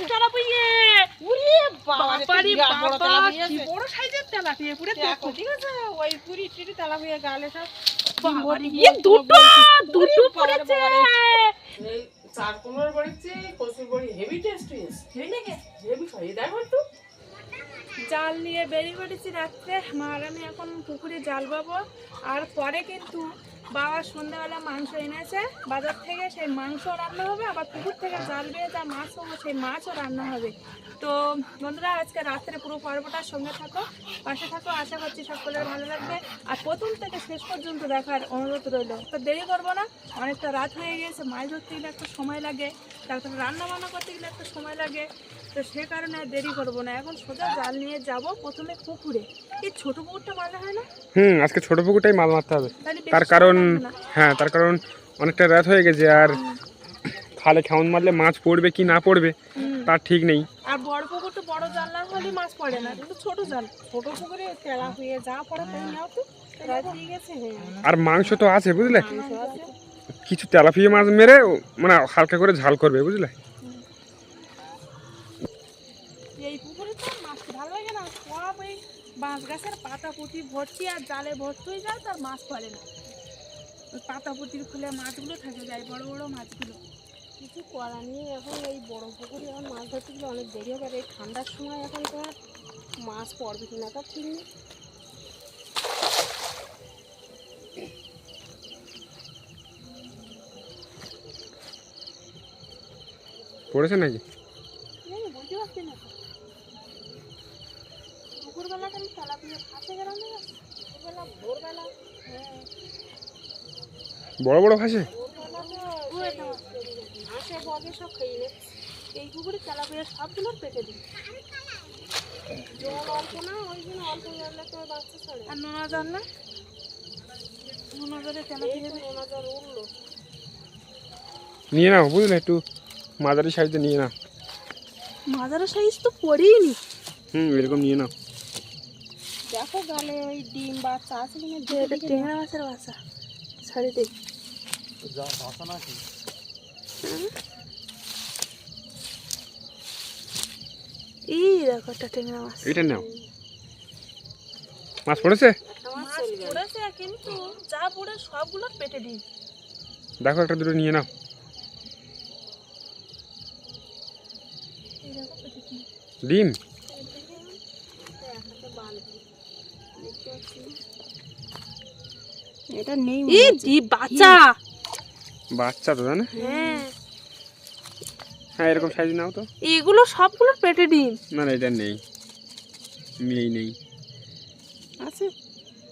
Tilapia ওরে বাবা রে বাবা কি বড় সাইজের তেলাপিয়া পুরো দেখো ঠিক আছে ওই পুরি টিটি তেলাপিয়া গালে সব এই দুটো পড়েছে এই চার কোমর পড়েছে কসুর বড়ি হেভি টেস্ট হেভি লাগে হেভি খাই দেখো একটু জাল নিয়ে বেরিয়ে পড়েছি রাত্রে মা আর আমি এখন পুকুরে জাল পাবো আর পরে কিন্তু বাবা সন্ধ্যাবেলা মাংস এনেছে বাজার থেকে সেই মাংস রান্না হবে আবার পুকুর থেকে জাল বেয়ে যা মাছ পাবো সেই মাছও রান্না হবে তো বন্ধুরা আজকে রাত্রে পুরো পর্বটার সঙ্গে থাকো পাশে থাকো আশা করছি সকলের ভালো লাগবে আর প্রথম থেকে শেষ পর্যন্ত দেখার অনুরোধ রইল তো দেরি করবো না অনেকটা রাত হয়ে গিয়েছে মাছ ধরতে গেলে একটা সময় লাগে তারপরে রান্না বান্না করতে গেলে একটা সময় লাগে তো সে কারণে আর দেরি করবো না এখন সোজা জাল নিয়ে যাব প্রথমে পুকুরে এই ছোট পুকুরটা মাজা হয় না আজকে ছোট পুকুরটাই মাছ মারতে হবে তার কারণ তার কারণ অনেকটা রাত হয়ে গেছে আর খালে খেমন মারলে মাছ পড়বে কি না পড়বে তার ঠিক নেই আর বড় পুকুর তো বড় জাল না হলে মাছ পড়ে না কিন্তু ছোট জাল ছোট পুকুরে তেলা হয়ে যা পড়ে তাই নাও তো ঠিক আছে আর মাংস তো আছে বুঝলে কিছু তেলাপিয়া মাছ মেরে মানে হালকা করে ঝাল করবে বুঝলে এই পুকুরে তো মাছ ভালো লাগে না সব এই বাঁশ গাছের পাতা পুঁতি ভর্তি আর জালে ভর্তি হয়ে যায় তার মাছ পড়ে না ওই পাতা পুঁতির খুলে মাছগুলো থাকে যায় বড় বড় মাছগুলো কিছু করা নেই এখন এই বড় পুকুরে এখন মাছ ধরতে গেলে অনেক দেরি হবে আর এই ঠান্ডার সময় এখন তোমার মাছ পড়বে কিনা তা ঠিক নেই পড়েছে নাকি বুঝতে পারছি না দুপুরবেলা আমি তেলাপিয়া ফাঁসে গেলাম না দুপুরবেলা ভোরবেলা বড় বড় ফাঁসে হাঁসে বগে সব খেয়ে নে এই পুকুরে তেলাপিয়া সবগুলোর পেটে দিই জল অল্প না ওই জন্য অল্প জলে তো বাচ্চা ছাড়ে আর নোনা জল না নোনা জলে তেলাপিয়া নোনা জল উঠলো নিয়ে নাও বুঝলে একটু মাঝারি সাইজে নিয়ে নাও মাজারা সাইজ তো পড়েই নি এরকম নিয়ে নাও দেখো গালে ওই ডিম বাচ্চা আছে কিনা এটা টেংরা মাছের বাচ্চা ছাড়ি দেই এই দেখো একটা টেংরা মাছ এটা নাও মাছ পড়েছে মাছ পড়েছে কিন্তু যা পড়ে সবগুলো পেটে দিই দেখো একটা দুটো নিয়ে নাও ডিম এটা নেই এই দি বাচ্চা বাচ্চা তো জানে হ্যাঁ এরকম সাইজ নাও তো এগুলো সবগুলো পেটে ডিম না না এটা নেই নেই আছে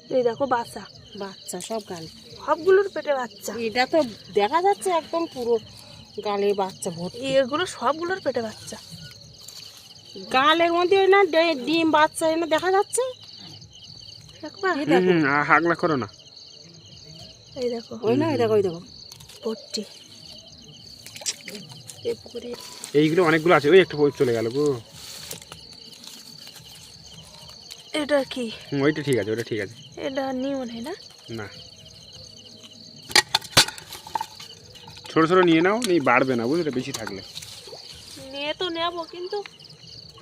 এই দেখো বাচ্চা বাচ্চা সব গালে সবগুলোর পেটে বাচ্চা এটা তো দেখা যাচ্ছে একদম পুরো গালে বাচ্চা ভর্তি এগুলো সবগুলোর পেটে বাচ্চা গালের মধ্যে ওই না ডিম বাচ্চা এনে দেখা যাচ্ছে হাগলা করো না এই দেখো ওই না ওই দেখো ভর্তি এই পুকুরে এইগুলো অনেকগুলো আছে ওই একটা চলে গেল গো এটা কি ওইটা ঠিক আছে ওটা ঠিক আছে এটা নিয়ে মনে হয় না না ছোট ছোট নিয়ে নাও বাড়বে না বুঝলে বেশি থাকলে নিয়ে তো নেবো কিন্তু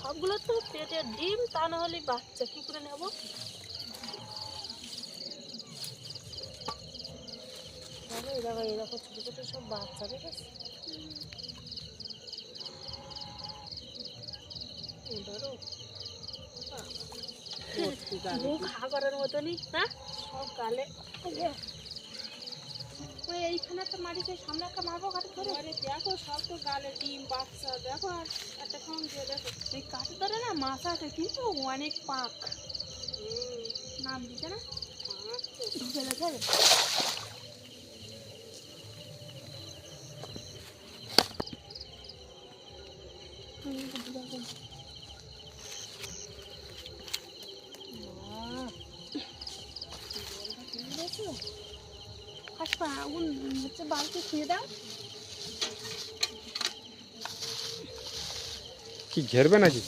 সবগুলো তো পেটে ডিম তা না হলে বাচ্চা কি করে নেবো এরকম ছোট ছোট সব বাচ্চা দেখেছি মুখ হা করার মতনই না সব গালে এইখানে একটা মাটিতে সামনে একটা মারবো কাঠি ধরে দেখো সব তো গালে ডিম বাচ্চা দেখো আর একটা খাওয়ান দিয়ে দেখো এই কাঠি ধরে না মাছ আছে কিন্তু অনেক পাক নাম দিতে না ঢুকে যাবে আগুন হচ্ছে বালতি ছুঁয়ে দাও কি ঘেরবে নাকি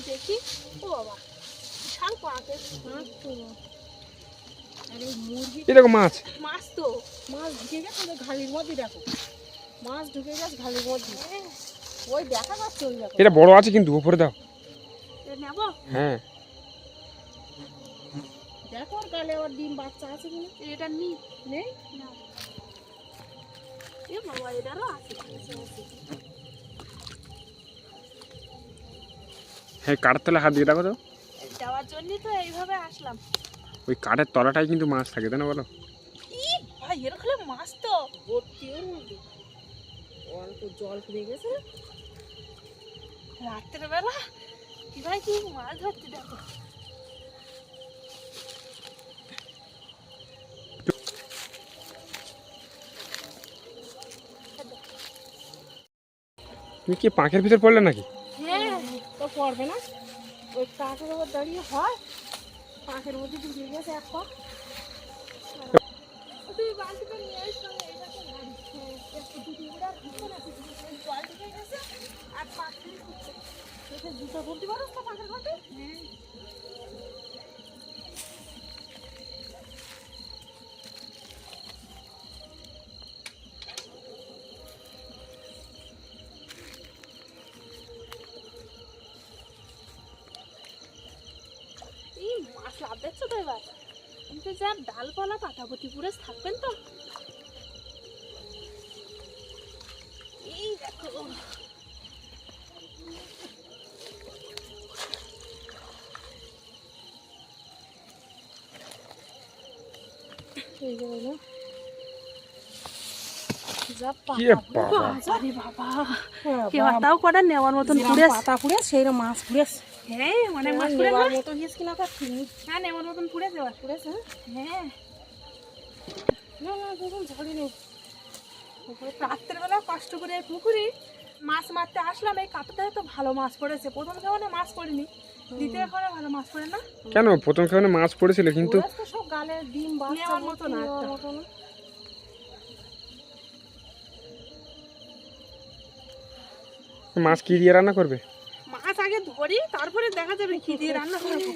দেখি ও বাবা বিশাল পাকে আরে মুরগি এরকম মাছ মাছ তো মাছ ঢুকে গেছে ঘালির মধ্যে দেখো মাছ ঢুকে গেছে ঘালির মধ্যে ওই দেখা যাচ্ছে ওই দেখো। এটা বড় আছে কিন্তু উপরে দাও। এটা নেবো? হ্যাঁ দেখো ওর গালে ওর ডিম বাচ্চা আছে কিনা। এটা নি নেই? না। এ বাবা, এটারও আছে। হ্যাঁ কাঠের তলায় হাত দিয়ে দেখো তো। যাওয়ার জন্যই তো এইভাবে আসলাম। ওই কাঠের তলাটাই কিন্তু মাছ থাকে তাই না বলো? ই ভাই, এর খোলে মাছ তো ভর্তি ওর মধ্যে। অল্প জল ফিরে গেছে। রাত্রের বেলা কি ভাই কি মাছ ধরতে দেখো। তুমি কি পাঁকের ভিতর পড়লে নাকি? হ্যাঁ, তো পড়বে না। ওই কাঠের উপর দাঁড়িয়ে হয় পাখের মধ্যে ঢুকে গেছে এক পা। তুই বালতিটা নিয়ে এসো, এটা তো ভারী। একটু দুটো গুঁড়া ঢুকছে না, জল ঢুকে গেছে আর পাখি ঢুকছে। তোকে জুতো বলতে পারো তো পাখের মধ্যে? হ্যাঁ। এই মাছ লাভ দেখছো তো এবার? কিন্তু যার ডালপালা পাটাপটি পুরে থাকবেন তো। এই দেখো, এই যে বলো। যা কি বাবা, আরে বাবা, হ্যাঁ, কেউ তাও কটা নেওয়ার মতন পুরে। পাতা পুড়ে সেইরকম মাছ পুড়েছে। হ্যাঁ, অনেক মাছ পুরে। নেওয়ার মতো গেছে কিনা তা ঠিক নেই। হ্যাঁ, নেওয়ার মতন পুরে দেওয়া। পুড়েছে? হ্যাঁ, না না দেখুন ঝড়ি নেই। রাত্রের বেলা কষ্ট করে এই পুকুরে মাছ মারতে আসলাম। এই কাটাতে তো ভালো মাছ পড়েছে। প্রথম খাওয়ানে মাছ পড়েনি, দ্বিতীয় খাওয়ানে ভালো মাছ পড়ে না। কেন প্রথম খাওয়ানে মাছ পড়েছিল কিন্তু পুড়েছে তো সব গালে ডিম বাচ্চা নেওয়ার মতো না নেওয়ার একটা। মতো না। মাছ কি দিয়ে রান্না করবে? মাছ আগে ধরি, তারপরে দেখা যাবে কি দিয়ে রান্না করবো।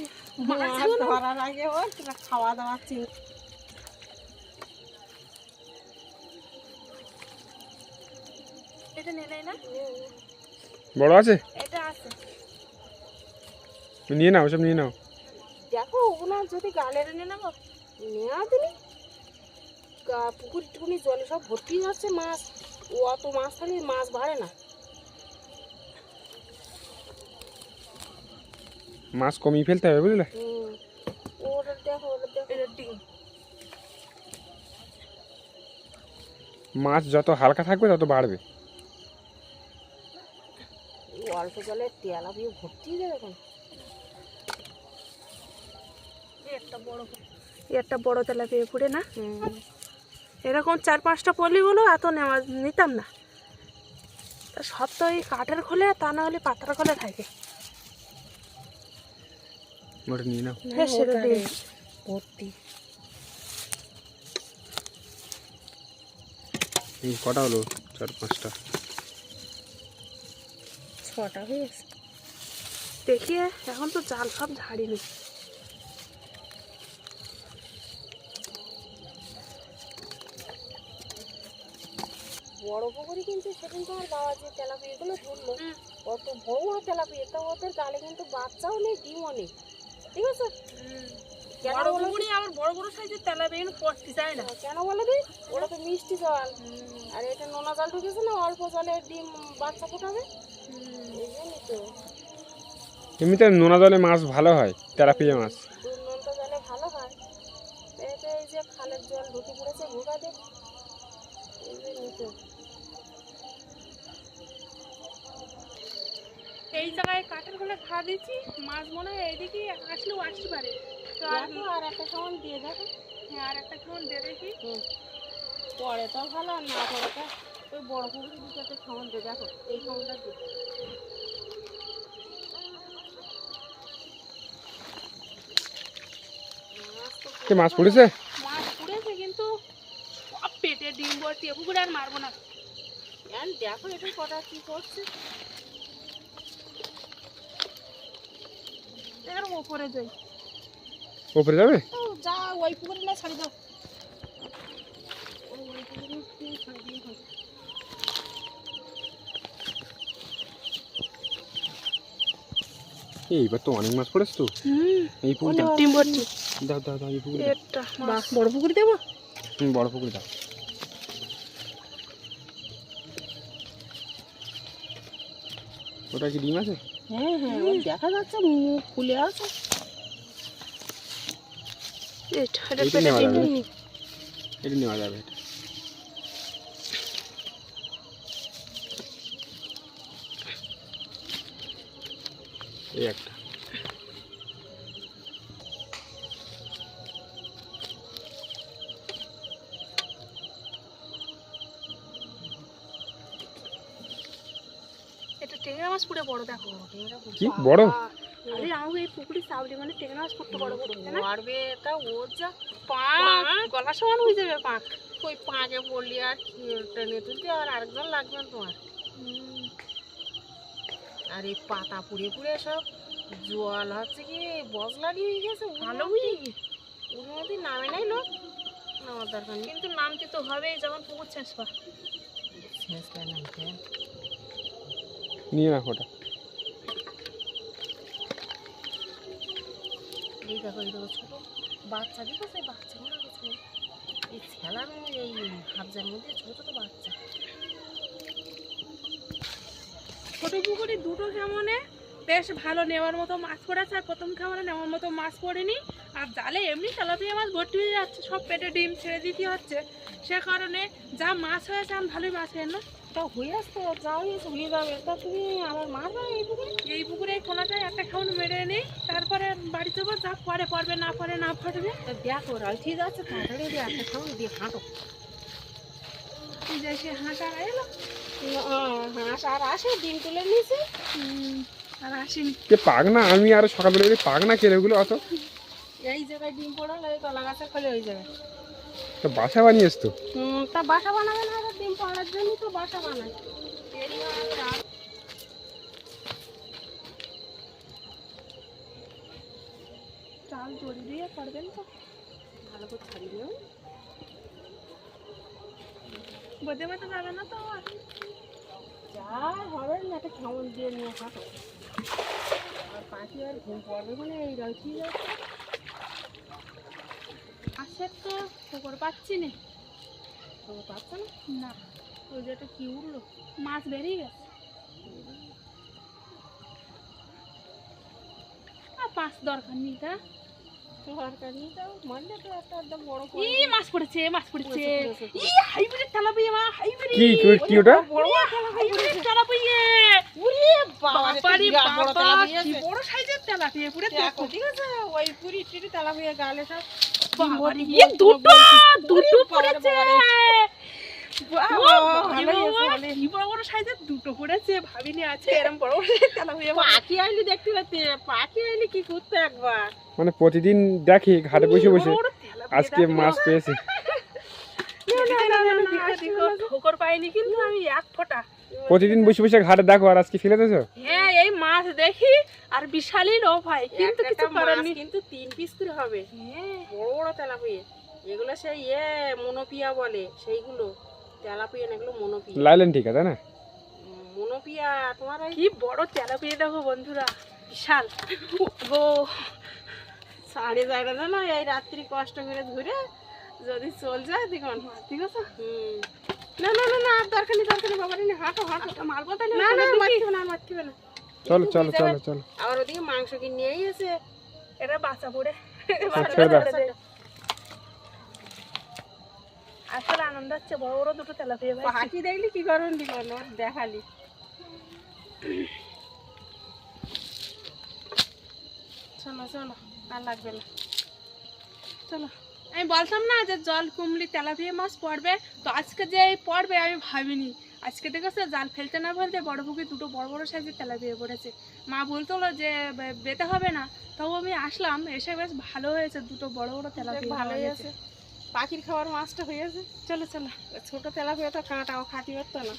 মাছ মাছগুলো ধরার আগে ওর খাওয়া দাওয়া চিন্তা। এটা নেই না, বড় আছে? এটা আছে। নিয়ে নাও, সব নিয়ে নাও। দেখো ওনার যদি গালের এটা নিয়ে নেবো। নেওয়া দিনি পুকুর টুকুনি জলে সব ভর্তি যাচ্ছে মাছ। ও অত মাছ থাকলে মাছ বাড়ে না। মাছ কমিয়ে ফেলতে হবে বুঝলে। ওটা দেখো ওটা দেখো। এটা ডিম। মাছ যত হালকা থাকবে তত বাড়বে। অল্প জলে তেলা দিয়ে ভর্তি যাবে এখন। একটা বড় তেলাপিয়া পুড়ে না। এরকম 4-5টা পলি বলো এত নেওয়া নিতাম না। তা সব তো এই কাঠের খোলে, তা না হলে পাতার খোলে থাকে। ওটা নিয়ে নাও। হ্যাঁ, সেটা দিয়ে ভর্তি। এই কটা হলো? 4-5টা। 6টা হয়েছে। দেখি, এখন তো জাল সব ঝাড়িনি। বড় পুকুরি কিন্তু সেদিন তোমার বাবা যে তেলাপিয়াগুলো ধরলো অত বড় তেলাপিয়া, তা ওদের গালে কিন্তু বাচ্চাও নেই ডিমও নেই। ঠিক আছে? কেন বড় বলো পুকুরে আবার বড় বড় সাইজের তেলাপিয়া কিন্তু পড়তে চায় না। কেন বলো দি? ওরা তো মিষ্টি জল, আর এটা নোনা জল ঢুকেছে না, অল্প জলে ডিম বাচ্চা ফোটাবে। এই জন্যই তো এমনিতে নোনা জলে মাছ ভালো হয়, তেলাপিয়া মাছ। দুর্নন্ত জলে ভালো হয়। এতে এই যে খালের জল ঢুকে পড়েছে ভোগাতে, এই জন্যই তো। এই জায়গায় কাঠের খোলে খা দিচ্ছি, মাছ মনে হয় এইদিকে আসলেও আসতে পারে। তো দেখো আর একটা সামান দিয়ে দেখো। হ্যাঁ, আর একটা খাওয়ান দিয়ে দেখি। পরে তো ভালো, আর না পরে তো ওই বড় পুকুরে দুটো একটা খাওয়ান দিয়ে দেখো। এই খাওয়ানটা দিয়ে কি মাছ পড়েছে? মাছ পুড়েছে কিন্তু সব পেটে ডিম ভর্তি। এ পুকুরে আর মারবো না। দেখো এটা কটা কি করছে। এর উপরে যাই। ওপরে যাবে? ও যা ওই পুকুরে না ছাড়ি দাও। ওই পুকুরে ছাড়ি দিয়ে এইবার তো অনেক মাছ পড়েছ তো। এই পুকুর দাও ডিম ভর্তি। দাও দাও দাও, এই পুকুর এটা মাছ। বড় পুকুর দেবো। বড় পুকুর দাও। ওটা কি ডিম আছে? হ্যাঁ হ্যাঁ, ওই দেখা যাচ্ছে মুখ ফুলে আছে। এটা এইটা নেওয়া যাবে, এটা নেওয়া যাবে। এটা এই একটা এটা টেংরা মাছ পুরো বড় দেখো। কি বড়? আরে আমাকে এই পুকুরে চাবলি মানে টেংরা মাছ পুরো বড় বড় না? মারবে তা ওর যা পাক গলা সমান হয়ে যাবে পাক। ওই পাঁকে পড়লি আর টেনে তুলতে আর আরেকজন লাগবে না তোমার। আর এই পাতা পুড়ে পুড়ে সব জল হচ্ছে কি বজলারি হয়ে গেছে। ভালো হয়ে ওর মধ্যে নামে নাই লোক, নামার দরকার নেই। কিন্তু নামতে তো হবেই যখন পুকুর শেষ পা। শেষ করে নামতে নিয়ে রাখো ওটা। এই দেখো ছোট বাচ্চা দিকে সেই বাচ্চা মারা গেছে। এই ছেলার এই হাবজার মধ্যে ছোট ছোট বাচ্চা। ছোট পুকুরে দুটো কেমনে বেশ ভালো নেওয়ার মতো মাছ পড়েছে, আর প্রথম খামারে নেওয়ার মতো মাছ পড়েনি। আর জালে এমনি তেলাপিয়া মাছ ভর্তি হয়ে যাচ্ছে, সব পেটে ডিম ছেড়ে দিতে হচ্ছে। সে কারণে যা মাছ হয়েছে আমি ভালোই মাছ হয় না। তা হয়ে আসতো, যা হয়েছে হয়ে যাবে। তা তুমি আমার মারবে এই পুকুরে? এই পুকুরে এই কোনাটায় একটা খাউন মেরে নেই, তারপরে বাড়ি যাবো, যা পরে পড়বে না পরে না পড়বে। তা দেখো রাল ঠিক আছে, তাড়াতাড়ি দিয়ে একটা খাওয়া দিয়ে হাঁটো। এই যে সে হাঁটা এলো হাঁস আর আসে ডিম তুলে নিয়েছে। আর আসেনি। কে পাগনা? আমি আরো সকালবেলা পাগনা কেলে ওগুলো অত। এই জায়গায় ডিম পড়ালে এই কলা গাছে খোলে ওই জায়গায়। তো বাসা বানিয়েছ তো? তা বাসা বানাবে না, ডিম পড়ার জন্য তো বাসা বানায়। চাল জড়ি দিয়ে করবেন তো ভালো করে ছাড়িয়ে নিও। বোধে মতো যাবে না তো আর। যা হবে না, একটা কেমন দিয়ে নিয়ে হাঁটো। আর পাখি আর ঘুম পড়বে মানে এই রাল ঠিক আছে। মাছের তো পুকুর পাচ্ছি না। তো পাচ্ছে না। না ওই যে একটা কি উঠলো, মাছ বেরিয়ে গেছে। আর মাছ দরকার নেই তা। দরকার নেই, তাও মারলে তো একটা একদম বড় ই মাছ পড়েছে, মাছ পড়েছে। পড়েছে। ই হাইব্রিড তেলাপিয়া মা, হাইব্রিড। কি ওটা? বড় হাইব্রিড তেলাপিয়া। ওরে বাবা বাবারে রে, বিরাট বড় বাবা, তেলাপিয়া কি আছে। বড় সাইজের তেলাপিয়া পুরো দেখো, ঠিক আছে, ওই পুরি টিরি তেলাপিয়া গালে সব বাবারে, এ দুটো পড়েছে। ভালোই আছে, ভালোই। কি বড় বড় সাইজের দুটো পড়েছে, ভাবিনি আছে এরকম বড় বড় তেলাপিয়া। পাখি আইলি দেখতে পাচ্ছি, পাখি আইলি কি করতে একবার। মানে প্রতিদিন দেখি ঘাটে বসে বসে, বড় তেলাপিয়া আজকে মাছ পেয়েছি। ঠোকর পাইনি কিন্তু আমি এক ফোঁটা। প্রতিদিন বসে বসে ঘাটে দেখো, আর আজকে ফেলে দিয়েছো। হ্যাঁ এই মাছ দেখি আর বিশালই লোভ হয়, কিন্তু কিছু একটা করার মাছ নেই। কিন্তু 3 পিস করে হবে। হ্যাঁ বড় বড় তেলাপিয়া, এগুলো সেই মনোপিয়া বলে, সেইগুলো তেলাপিয়া না, এগুলো মনোপিয়া। লাইলেন ঠিক আছে না? মনোপিয়া তোমার ওই কি বড় তেলাপিয়া দেখো বন্ধুরা, বিশাল গো। সাড়ে জায়গা না, এই রাত্রি কষ্ট করে ধরে যদি চল যায় দেখুন। ঠিক আছে না না না না, আর দরকার নেই, দরকার নেই, বাবারে হাঁটো হাঁটো। মারবো তাহলে। না না মারতে না, মারতে না। চলো চলো চলো চলো। আবার ওদিকে মাংস কিনে নিয়েই এসে এটা বাচ্চা পড়ে ছেড়ে দাও। আসলে আনন্দ হচ্ছে, বড় বড় দুটো তেলাপিয়া ভাই। পাখি দেখলি কি করবেন দিল দেখালি। চলো চলো, আর লাগবে না, চলো। আমি বলতাম না যে জল কুমলি তেলাপিয়া মাছ পড়বে, তো আজকে যে এই পড়বে আমি ভাবিনি। আজকে দেখেছো জাল ফেলতে না ফেলতে বড় পুকুরে দুটো বড় বড় সাইজের তেলাপিয়া পড়েছে। মা বলতো যে বেতে হবে না, তাও আমি আসলাম, এসে বেশ ভালো হয়েছে, দুটো বড় বড় তেলাপিয়া ভালোই ভালোই আছে। পাখির খাওয়ার মাছটা হয়েছে। চলো চলো। ছোট তেলাপিয়া তো কাঁটাও খাতি পারতো না।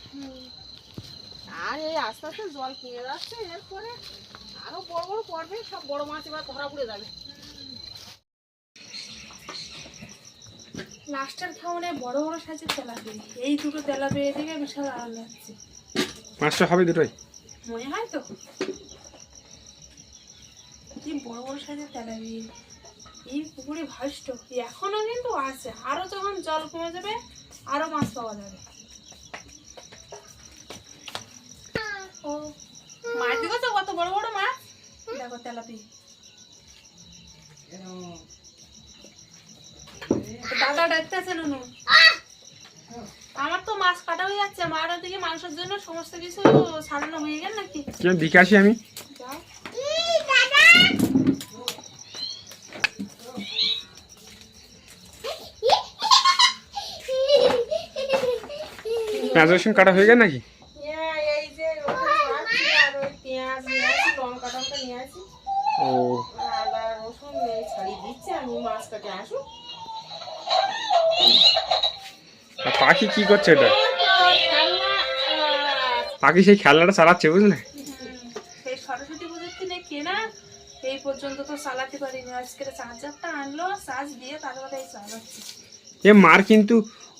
আর এই আস্তে আস্তে জল কিনে যাচ্ছে, এরপরে আরো বড় বড় পড়বে, সব বড় মাছ এবার ধরা পড়ে যাবে। লাস্টের খাওয়ানে বড় বড় সাইজের তেলাপিয়া, এই দুটো তেলাপিয়া থেকে বিশাল আনন্দ হচ্ছে। মাছটা হবে দুটোই। মনে হয় তো কি বড় বড় সাইজের তেলাপিয়া, এই পুকুরে ভাসত এখনো কিন্তু আছে, আরো যখন জল কমে যাবে আরো মাছ পাওয়া যাবে। ও মাছ দেখো কত বড় বড় মাছ, দেখো তেলাপিয়া। দাদা ডাকতেছে নুনু, আমার তো মাছ কাটা হয়ে যাচ্ছে, মার ওদিকে মাংসের জন্য সমস্ত কিছু সাজানো হয়ে গেল নাকি? দেখে আসি আমি। যাও। পেঁয়াজ রসুন কাটা হয়ে গেল নাকি? এই যে ওখানে আর ওই পেঁয়াজ নিয়ে আসি, লঙ্কা টঙ্কা নিয়ে আসি, ও আদা রসুন এই ছাড়িয়ে দিচ্ছে, আমি মাছটাকে আসুক। আর পাখি কি করছে এটা? পাখি সেই খেলনাটা চালাচ্ছে বুঝলে। সেই সরস্বতী পুজোর দিনে কেনা, এই পর্যন্ত তো চালাতে পারিনি, আজকে চার্জারটা আনলো, চার্জ দিয়ে তারপরে এই চালাচ্ছি। এ মার কিন্তু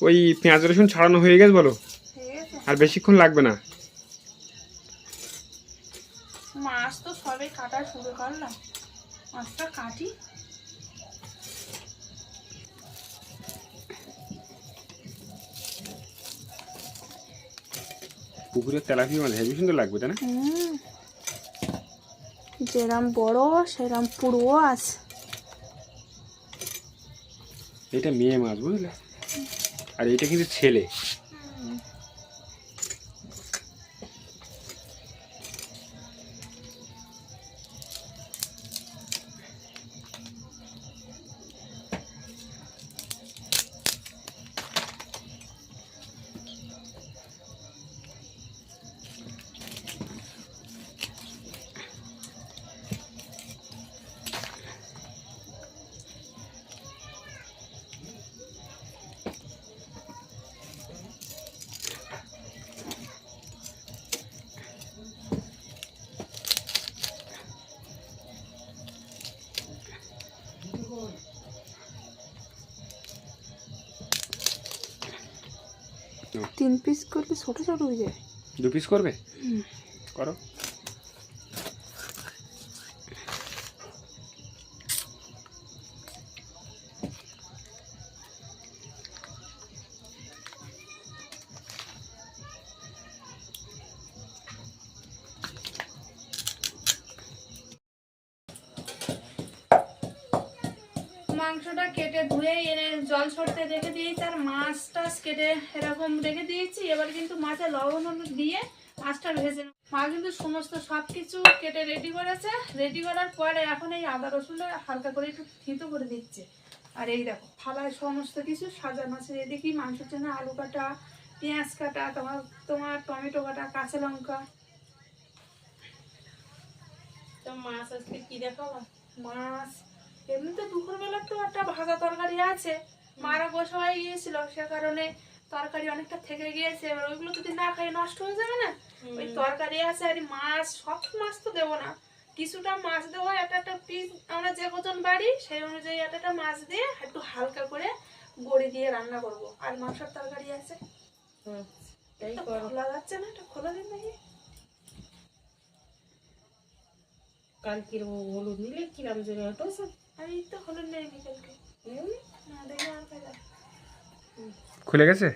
ওই পেঁয়াজ রসুন ছাড়ানো হয়ে গেছে বলো, ঠিক আছে, আর বেশিক্ষণ লাগবে না। মাছ তো সবে কাটা শুরু করলাম, মাছটা কাটি। পুকুরের তেলাপিয়া মাছ হেবি সুন্দর লাগবে তাই না? যেরাম বড় সেরাম পুরো আছে। এটা মেয়ে মাছ বুঝলে, আর এটা কিন্তু ছেলে। তিন পিস করলে ছোট ছোট হয়ে যায়। 2 পিস করবে? করো। মাংসটা কেটে ধুয়ে এনে জল ছড়তে রেখে দিয়েছি, আর মাছ টাছ কেটে এরকম রেখে দিয়েছি। এবার কিন্তু মাছে লবণ হলুদ দিয়ে মাছটা ভেজে নেব। মা কিন্তু সমস্ত সব কিছু কেটে রেডি করেছে, রেডি করার পরে এখন এই আদা রসুনটা হালকা করে একটু থিতো করে দিচ্ছে। আর এই দেখো থালায় সমস্ত কিছু সাজানো আছে, এদিকে মাংসের জন্য আলু কাটা, পেঁয়াজ কাটা, তোমার টমেটো কাটা, কাঁচা লঙ্কা। তো মাছ আজকে কি দেখাবো? মাছ এমনিতে দুপুরবেলার তো একটা ভাজা তরকারি আছে, মারা বসে হয়ে গিয়েছিল, সে কারণে তরকারি অনেকটা থেকে গিয়েছে। এবার ওইগুলো যদি না খাই নষ্ট হয়ে যাবে না, ওই তরকারি আছে। আর মাছ সব মাছ তো দেবো না, কিছুটা মাছ দেবো, একটা পিস আমরা যে কজন বাড়ি সেই অনুযায়ী একটা মাছ দিয়ে একটু হালকা করে বড়ি দিয়ে রান্না করব। আর মাংসের তরকারি আছে, খোলা যাচ্ছে না, এটা খোলা দিন নাকি। কালকে হলুদ নিলে কিরাম জোরে হটোছে, আমি তো হলুদ নেই বিকেলকে না দেখে আর পাই। খুলে গেছে?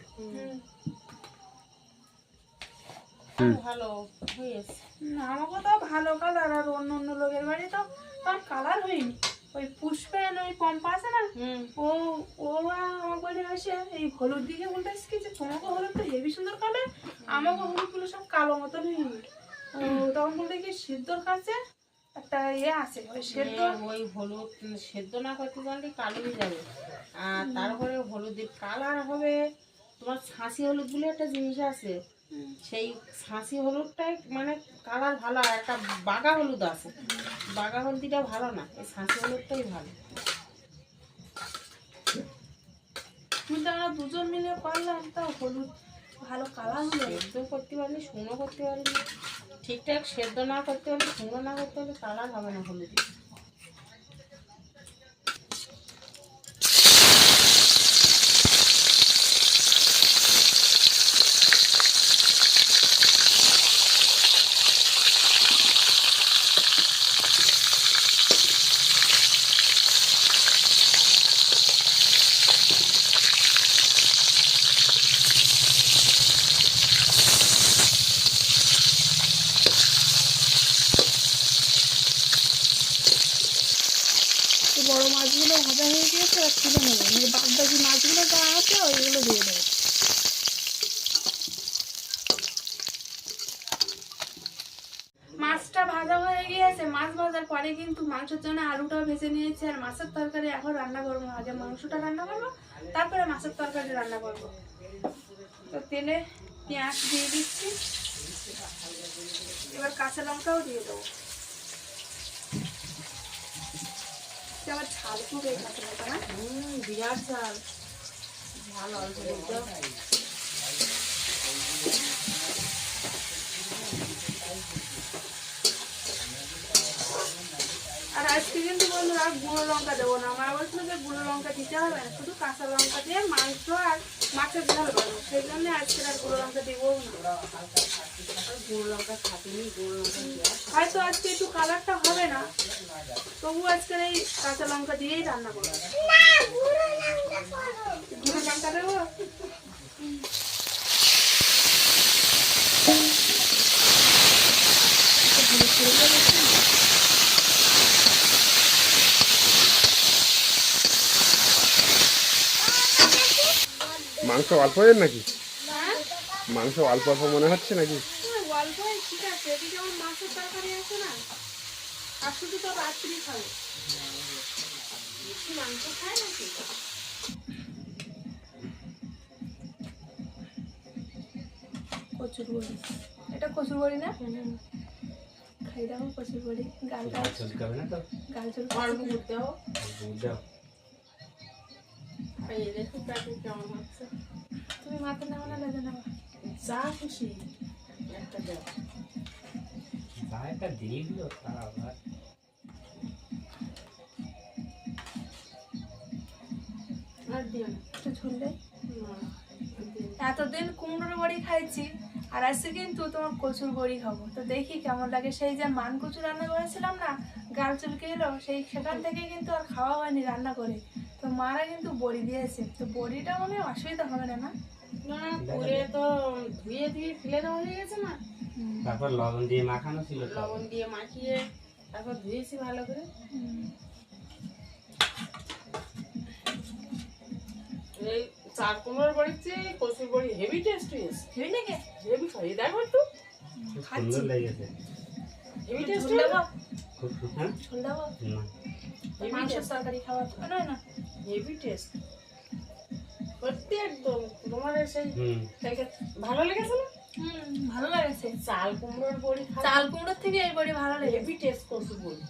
ভালো হয়েছে না আমাকে তো ভালো কালার, আর অন্য অন্য লোকের বাড়ি তো তার কালার হয়নি। ওই পুষ্পেন ওই পম্পা আছে না, ও ও আমার বাড়ি আসে এই হলুদ দিকে বলতে কি যে তোমাকে হলুদ তো হেভি সুন্দর কালার, আমাকে হলুদগুলো সব কালো মতন হয়ে গেল। তখন বলতে কি সিদ্ধর কাছে একটা ইয়ে আছে, ওই সেদ্ধ ওই হলুদ সেদ্ধ না করতে জানলে কালো হয়ে যাবে। আর তারপরে হলুদের কালার হবে তোমার ছাঁচি হলুদ বলে একটা জিনিস আছে, সেই ছাঁচি হলুদটাই মানে কালার ভালো। আর একটা বাগা হলুদ আছে, বাগা হলুদটা ভালো না, এই ছাঁচি হলুদটাই ভালো। কিন্তু আমরা দুজন মিলে করলাম তা হলুদ ভালো কালার হলো। সেদ্ধ করতে পারলে শুকনো করতে পারলে ঠিকঠাক, সেদ্ধ না করতে পারলে শুকনো না করতে পারলে কালার হবে না হলুদ। মাছগুলো ভাজা হয়ে গিয়েছে, আর তুলে নেবো, মানে বাদ বাকি মাছগুলো যা আছে ওইগুলো দিয়ে দেবো। মাছটা ভাজা হয়ে গিয়েছে, মাছ ভাজার পরে কিন্তু মাংসের জন্য আলুটাও ভেজে নিয়েছি, আর মাছের তরকারি এখন রান্না করবো। আগে মাংসটা রান্না করবো, তারপরে মাছের তরকারি রান্না করবো। তো তেলে পেঁয়াজ দিয়ে দিচ্ছি, এবার কাঁচা লঙ্কাও দিয়ে দেবো। আবার ঝাল খুব এই কাঁচা লঙ্কা না, বিরাট ঝাল, ভালো অল্প দিতে। আর আজকে কিন্তু বন্ধুরা গুঁড়ো লঙ্কা দেবো না, আমার বলছিল যে গুঁড়ো লঙ্কা দিতে হবে না, শুধু কাঁচা লঙ্কা দিয়ে মাংস আর মাছের ঝাল বানো, সেই জন্য আজকে আর গুঁড়ো লঙ্কা দেবো না। গুঁড়ো লঙ্কা খাটিনি, গুঁড়ো লঙ্কা দেওয়া। হয়তো আজকে একটু কালারটা হবে না, তবু আজকের এই কাঁচা লঙ্কা দিয়েই রান্না করবো। গুঁড়ো লঙ্কা দেবো। মাংস অল্প হয়ে নাকি? মাংস অল্প অল্প মনে হচ্ছে নাকি? অল্প ঠিক আছে, এদিকে আমার মাছের তরকারি আছে না, আর শুধু তো রাত্রি খাবো, বেশি মাংস খায় নাকি। কচুর বড়ি, এটা কচুর বড়ি না? খাই দাও কচুর বড়ি, গাল গাল গাল চুল অল্প করতে হবে। এই দেখো প্যাকেট কেমন হচ্ছে। তুমি মাথা নাও না লেজে নাও, যা খুশি একটা দাও। আর দিও না। একটু ঝোল দেয়। না, আর দিও না। এতদিন কুমড়োর বড়ি খাইছি, আর আজকে কিন্তু তোমার কচুর বড়ি খাবো। তো দেখি কেমন লাগে। সেই যে মান কচু রান্না করেছিলাম না, গাল চুলকে এলো, সেখান থেকে কিন্তু আর খাওয়া হয়নি রান্না করে। তো মারা কিন্তু বড়ি দিয়েছে, তো বড়িটা মনে হয় অসুবিধা হবে না, না? না, পুরে তো ধুয়ে ধুয়ে ফেলে দেওয়া হয়ে গেছে না, তারপর লবণ দিয়ে মাখানো ছিল তো। লবণ দিয়ে মাখিয়ে তারপর ধুয়েছি ভালো করে। এই চার কুমড়োর বড়ির চেয়ে কচুর বড়ি হেভি টেস্টি এসে, হেবি নাকি? হেভি খাই দেখো একটু, খুব সুন্দর লেগেছে। হেভি ঝোল টেস্টি দেবো, খুব হ্যাঁ ঝোল দেবো, না মাংসের তরকারি খাওয়া তো নয় না। হেভি টেস্ট সত্যি একদম। তোমার সেই হুম ভালো লেগেছে না? ভালো লাগছে। চাল কুমড়োর বড়ি চাল কুমড়োর থেকে এই বড়ি ভালো লেগেছে। হেভি টেস্ট কচুর বড়ি।